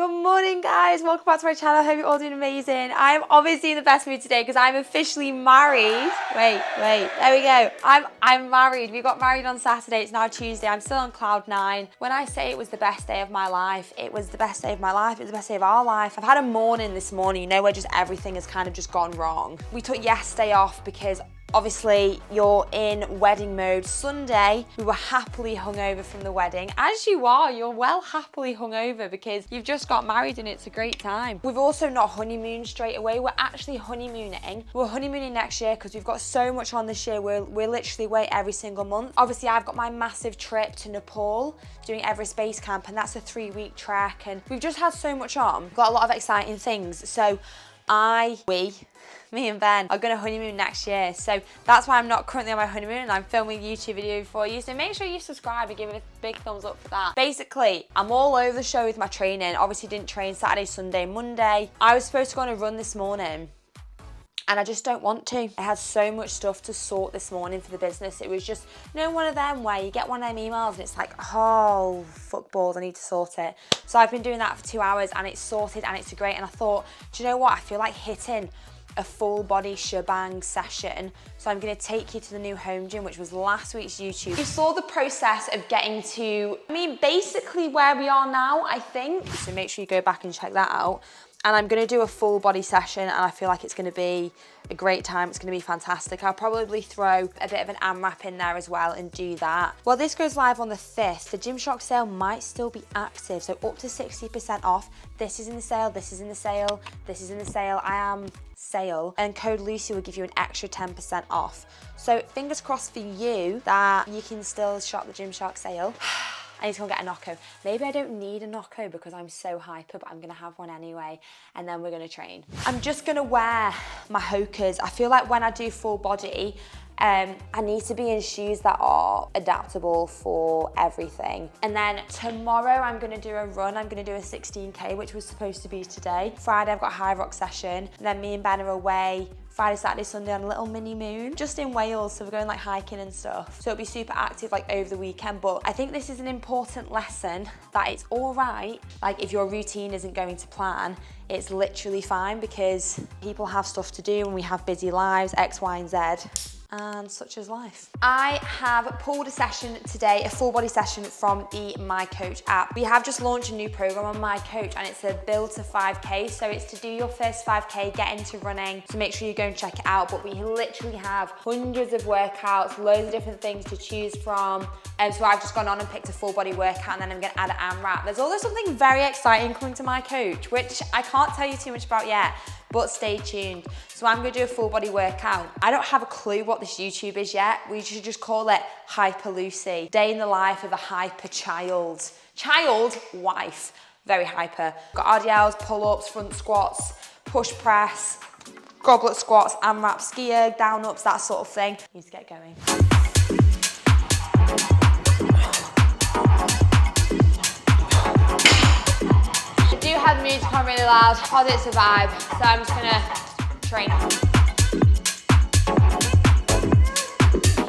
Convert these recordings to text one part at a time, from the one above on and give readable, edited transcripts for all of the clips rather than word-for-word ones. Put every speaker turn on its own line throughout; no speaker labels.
Good morning, guys. Welcome back to my channel. I hope you're all doing amazing. I'm obviously in the best mood today because I'm officially married. Wait, there we go. I'm married. We got married on Saturday. It's now Tuesday. I'm still on cloud 9. When I say it was the best day of my life, it was the best day of my life. It was the best day of our life. I've had a morning this morning, you know, where just everything has kind of just gone wrong. We took yesterday off because obviously you're in wedding mode. Sunday, we were happily hungover from the wedding. As you are, you're well happily hungover because you've just got married and it's a great time. We've also not honeymooned straight away. We're actually honeymooning. We're honeymooning next year because we've got so much on this year. We're literally away every single month. Obviously, I've got my massive trip to Nepal, doing Everest Base Camp, and that's a 3-week trek. And we've just had so much on. Got a lot of exciting things. So me and Ben are gonna honeymoon next year. So that's why I'm not currently on my honeymoon and I'm filming a YouTube video for you. So make sure you subscribe and give it a big thumbs up for that. Basically, I'm all over the show with my training. Obviously didn't train Saturday, Sunday, Monday. I was supposed to go on a run this morning and I just don't want to. I had so much stuff to sort this morning for the business. It was just, you know, one of them where you get one of them emails and it's like, oh, fuck balls, I need to sort it. So I've been doing that for 2 hours and it's sorted and it's great. And I thought, do you know what? I feel like hitting a full body shebang session. So I'm gonna take you to the new home gym, which was last week's YouTube. You saw the process of getting to, basically where we are now, I think. So make sure you go back and check that out. And I'm gonna do a full body session and I feel like it's gonna be a great time. It's gonna be fantastic. I'll probably throw a bit of an Amrap in there as well and do that. Well, this goes live on the 5th. The Gymshark sale might still be active, so up to 60% off. This is in the sale, this is in the sale, this is in the sale. I am sale, and code Lucy will give you an extra 10% off. So fingers crossed for you that you can still shop the Gymshark sale. I need to go and get a Nocco. Maybe I don't need a Nocco because I'm so hyper, but I'm gonna have one anyway, and then we're gonna train. I'm just gonna wear my Hokas. I feel like when I do full body, I need to be in shoes that are adaptable for everything. And then tomorrow I'm gonna do a run. I'm gonna do a 16K, which was supposed to be today. Friday I've got a high rock session. And then me and Ben are away Friday, Saturday, Sunday on a little mini moon, just in Wales. So we're going like hiking and stuff. So it'll be super active like over the weekend. But I think this is an important lesson that it's all right. Like if your routine isn't going to plan, it's literally fine because people have stuff to do and we have busy lives, X, Y, and Z. And such is life. I have pulled a session today, a full body session from the My Coach app. We have just launched a new program on My Coach and it's a build to 5K. So it's to do your first 5K, get into running. So make sure you go and check it out. But we literally have hundreds of workouts, loads of different things to choose from. And so I've just gone on and picked a full body workout and then I'm gonna add an Amrap. There's also something very exciting coming to My Coach, which I can't tell you too much about yet, but stay tuned. So I'm gonna do a full body workout. I don't have a clue what this YouTube is yet. We should just call it Hyper Lucy. Day in the life of a hyper child. Child, wife, very hyper. Got RDLs, pull-ups, front squats, push press, goblet squats, Amrap skier, down ups, that sort of thing. Need to get going. I do have the music on really loud, because it's a vibe, so I'm just gonna train.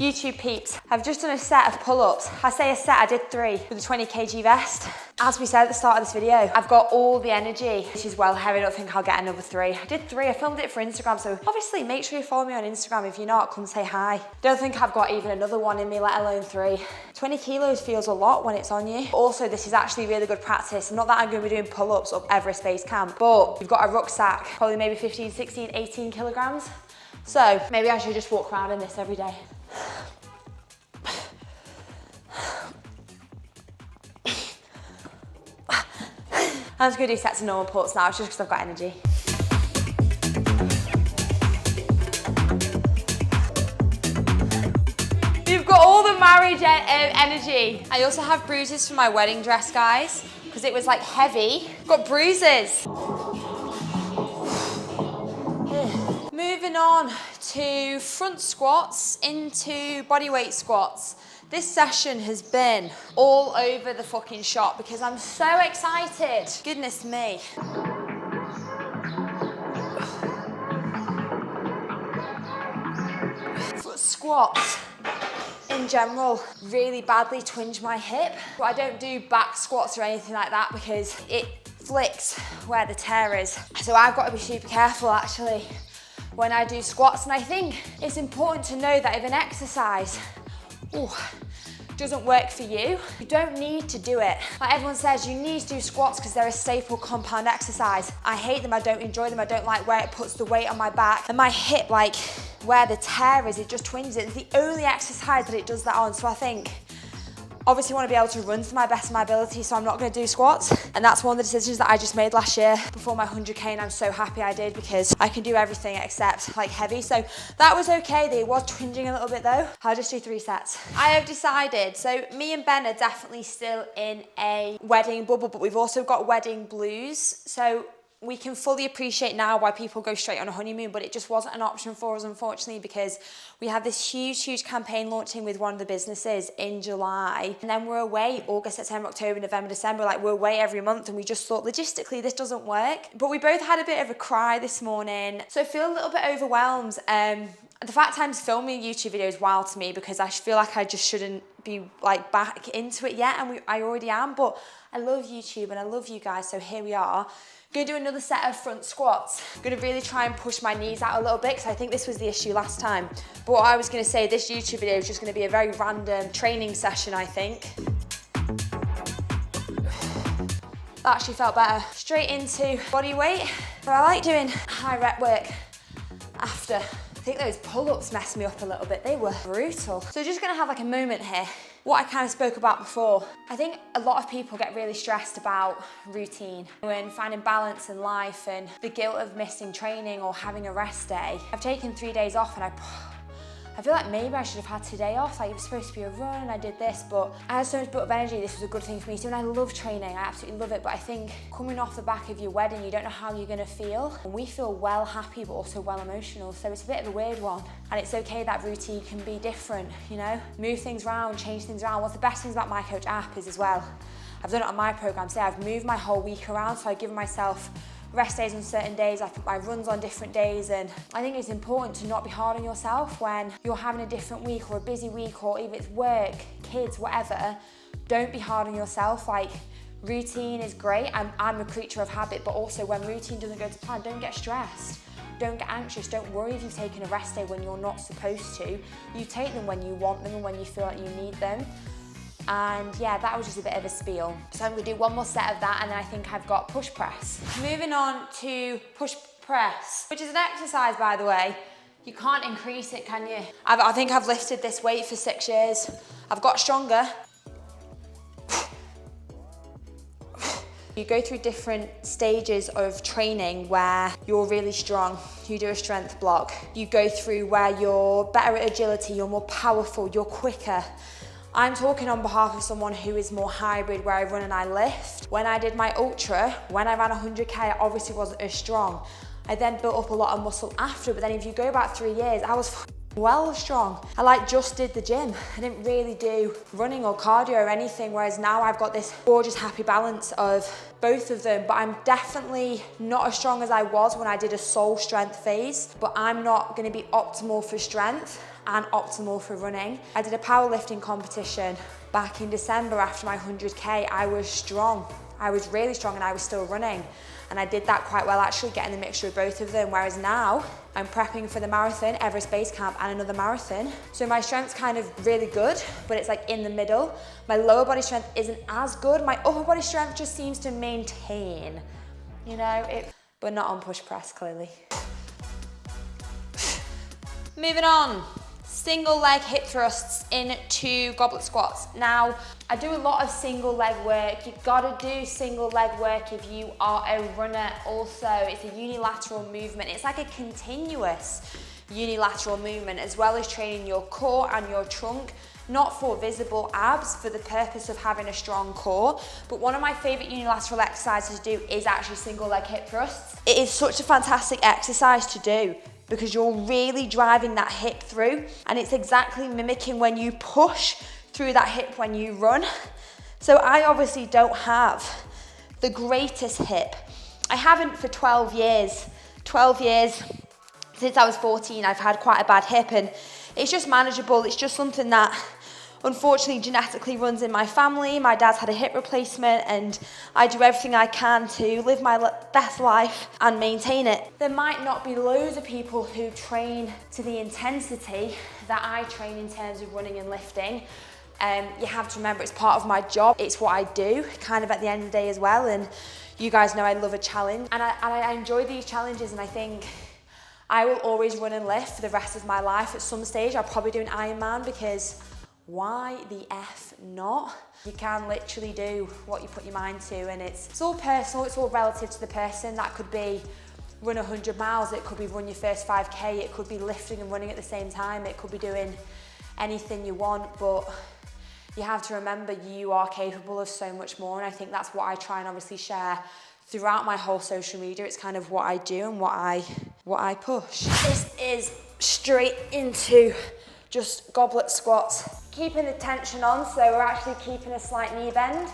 YouTube peeps, I've just done a set of pull-ups. I say a set, I did 3 with a 20 kg vest. As we said at the start of this video, I've got all the energy, which is well heavy. I don't think I'll get another 3. I did 3, I filmed it for Instagram, so obviously make sure you follow me on Instagram. If you're not, come say hi. Don't think I've got even another one in me, let alone 3. 20 kilos feels a lot when it's on you. Also, this is actually really good practice. Not that I'm gonna be doing pull-ups up Everest Base Camp, but you've got a rucksack, probably maybe 15, 16, 18 kilograms. So maybe I should just walk around in this every day. I'm just gonna do sets of normal pulls now, just because I've got energy. You've got all the marriage energy. I also have bruises from my wedding dress, guys, because it was like heavy. Got bruises. Moving on to front squats into bodyweight squats. This session has been all over the fucking shop because I'm so excited. Goodness me. Foot squats in general really badly twinge my hip. But I don't do back squats or anything like that because it flicks where the tear is. So I've got to be super careful actually when I do squats. And I think it's important to know that if an exercise doesn't work for you, you don't need to do it. Like everyone says, you need to do squats because they're a staple compound exercise. I hate them, I don't enjoy them, I don't like where it puts the weight on my back. And my hip, like where the tear is, it just twinges it. It's the only exercise that it does that on. So I think, obviously want to be able to run to my best of my ability, so I'm not going to do squats. And that's one of the decisions that I just made last year before my 100K, and I'm so happy I did because I can do everything except like heavy. So that was okay. They was twinging a little bit though. I'll just do 3 sets. I have decided, so me and Ben are definitely still in a wedding bubble, but we've also got wedding blues. So we can fully appreciate now why people go straight on a honeymoon, but it just wasn't an option for us, unfortunately, because we had this huge campaign launching with one of the businesses in July. And then we're away August, September, October, November, December, like we're away every month. And we just thought logistically, this doesn't work. But we both had a bit of a cry this morning. So I feel a little bit overwhelmed. The fact I'm filming a YouTube video is wild to me because I feel like I just shouldn't be like back into it yet. And I already am, but I love YouTube and I love you guys. So here we are. Gonna do another set of front squats. Gonna really try and push my knees out a little bit because I think this was the issue last time. But what I was gonna say, this YouTube video is just gonna be a very random training session, I think. That actually felt better. Straight into body weight. So I like doing high rep work after. I think those pull-ups messed me up a little bit. They were brutal. So just gonna have like a moment here. What I kind of spoke about before. I think a lot of people get really stressed about routine when finding balance in life and the guilt of missing training or having a rest day. I've taken 3 days off and I feel like maybe I should have had today off. Like it was supposed to be a run, I did this, but I had so much built up energy. This was a good thing for me too, and I love training. I absolutely love it, but I think coming off the back of your wedding, you don't know how you're gonna feel. And we feel well happy, but also well emotional. So it's a bit of a weird one. And it's okay that routine can be different, you know? Move things around, change things around. What's the best things about My Coach app is as well, I've done it on my program today. I've moved my whole week around, so I've given myself rest days on certain days, I put my runs on different days, and I think it's important to not be hard on yourself when you're having a different week or a busy week, or even it's work, kids, whatever. Don't be hard on yourself. Like, routine is great. I'm a creature of habit, but also when routine doesn't go to plan, don't get stressed. Don't get anxious. Don't worry if you've taken a rest day when you're not supposed to. You take them when you want them and when you feel like you need them. And yeah, that was just a bit of a spiel. So I'm gonna do one more set of that, and then I think I've got push press. Moving on to push press, which is an exercise, by the way. You can't increase it, can you? I think I've lifted this weight for 6 years. I've got stronger. You go through different stages of training where you're really strong. You do a strength block. You go through where you're better at agility, you're more powerful, you're quicker. I'm talking on behalf of someone who is more hybrid, where I run and I lift. When I did my ultra, when I ran 100K, I obviously wasn't as strong. I then built up a lot of muscle after, but then if you go back 3 years, I was well strong. I like just did the gym. I didn't really do running or cardio or anything, whereas now I've got this gorgeous happy balance of both of them, but I'm definitely not as strong as I was when I did a sole strength phase, but I'm not gonna be optimal for strength and optimal for running. I did a powerlifting competition back in December after my 100K. I was strong. I was really strong and I was still running. And I did that quite well, actually, getting the mixture of both of them. Whereas now I'm prepping for the marathon, Everest Base Camp, and another marathon. So my strength's kind of really good, but it's like in the middle. My lower body strength isn't as good. My upper body strength just seems to maintain, you know, but not on push press, clearly. Moving on. Single leg hip thrusts into goblet squats. Now, I do a lot of single leg work. You've got to do single leg work if you are a runner also. It's a unilateral movement. It's like a continuous unilateral movement, as well as training your core and your trunk, not for visible abs, for the purpose of having a strong core. But one of my favorite unilateral exercises to do is actually single leg hip thrusts. It is such a fantastic exercise to do, because you're really driving that hip through, and it's exactly mimicking when you push through that hip when you run. So I obviously don't have the greatest hip. I haven't for 12 years. 12 years, since I was 14, I've had quite a bad hip, and it's just manageable. It's just something that unfortunately genetically runs in my family. My dad's had a hip replacement and I do everything I can to live my best life and maintain it. There might not be loads of people who train to the intensity that I train in terms of running and lifting. You have to remember it's part of my job. It's what I do kind of at the end of the day as well. And you guys know I love a challenge and I enjoy these challenges, and I think I will always run and lift for the rest of my life. At some stage I'll probably do an Ironman, because why the F not? You can literally do what you put your mind to, and it's all personal, it's all relative to the person. That could be run 100 miles, it could be run your first 5K, it could be lifting and running at the same time, it could be doing anything you want, but you have to remember you are capable of so much more, and I think that's what I try and obviously share throughout my whole social media. It's kind of what I do and what I push. This is straight into just goblet squats. Keeping the tension on, so we're actually keeping a slight knee bend.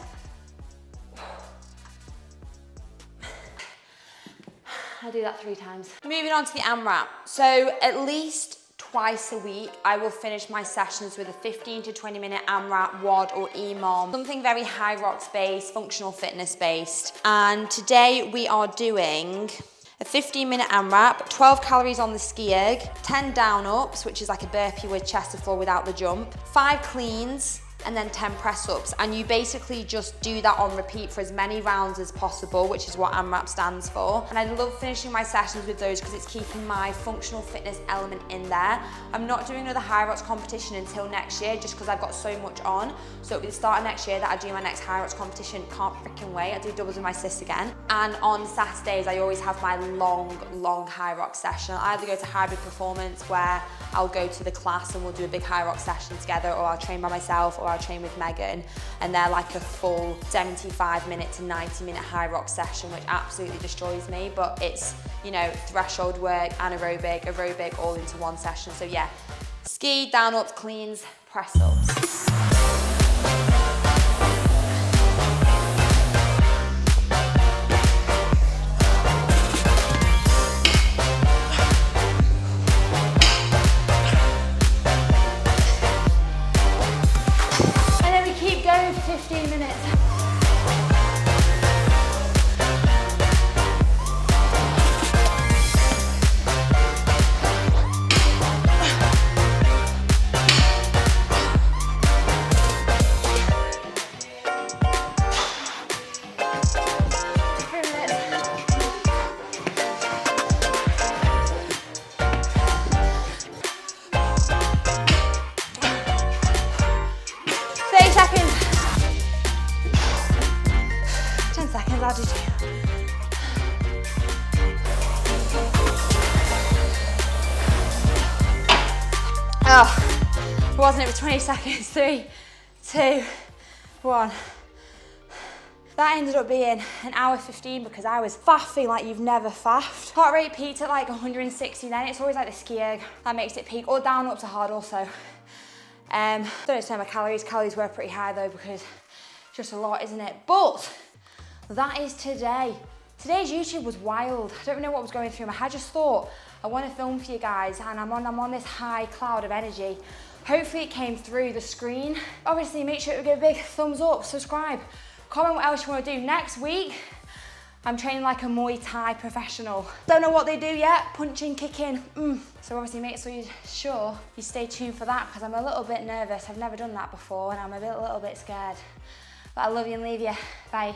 I do that 3 times. Moving on to the Amrap. So at least twice a week, I will finish my sessions with a 15 to 20 minute Amrap, WOD or EMOM. Something very high rocks based, functional fitness based. And today we are doing a 15-minute Amrap, 12 calories on the ski erg, 10 down ups, which is like a burpee with chest to floor without the jump, 5 cleans, and then 10 press ups. And you basically just do that on repeat for as many rounds as possible, which is what Amrap stands for. And I love finishing my sessions with those because it's keeping my functional fitness element in there. I'm not doing another high rocks competition until next year, just because I've got so much on. So it'll be the start of next year that I do my next high rocks competition. Can't freaking wait. I do doubles with my sis again. And on Saturdays, I always have my long high rocks session. I'll either go to hybrid performance, where I'll go to the class and we'll do a big high rocks session together, or I'll train by myself, or I'll train with Megan, and they're like a full 75-minute to 90-minute high rock session, which absolutely destroys me, but it's, you know, threshold work, anaerobic, aerobic, all into one session. So yeah, ski, down ups, cleans, press ups. And then we keep going for 15 minutes. I'll do 2. Oh, wasn't it for 20 seconds? 3, 2, 1. That ended up being an hour 15 because I was faffing like you've never faffed. Heart rate peaked at like 160 then. It's always like the ski erg that makes it peak. Or down ups are hard also. Don't understand my calories. Calories were pretty high though, because it's just a lot, isn't it? But that is today. Today's YouTube was wild. I don't know what was going through my head. I just thought I want to film for you guys, and I'm on this high cloud of energy. Hopefully it came through the screen. Obviously make sure to give a big thumbs up, subscribe, comment what else you want to do. Next week, I'm training like a Muay Thai professional. Don't know what they do yet, punching, kicking. So obviously make sure you stay tuned for that, because I'm a little bit nervous. I've never done that before and I'm a little bit scared. But I love you and leave you. Bye.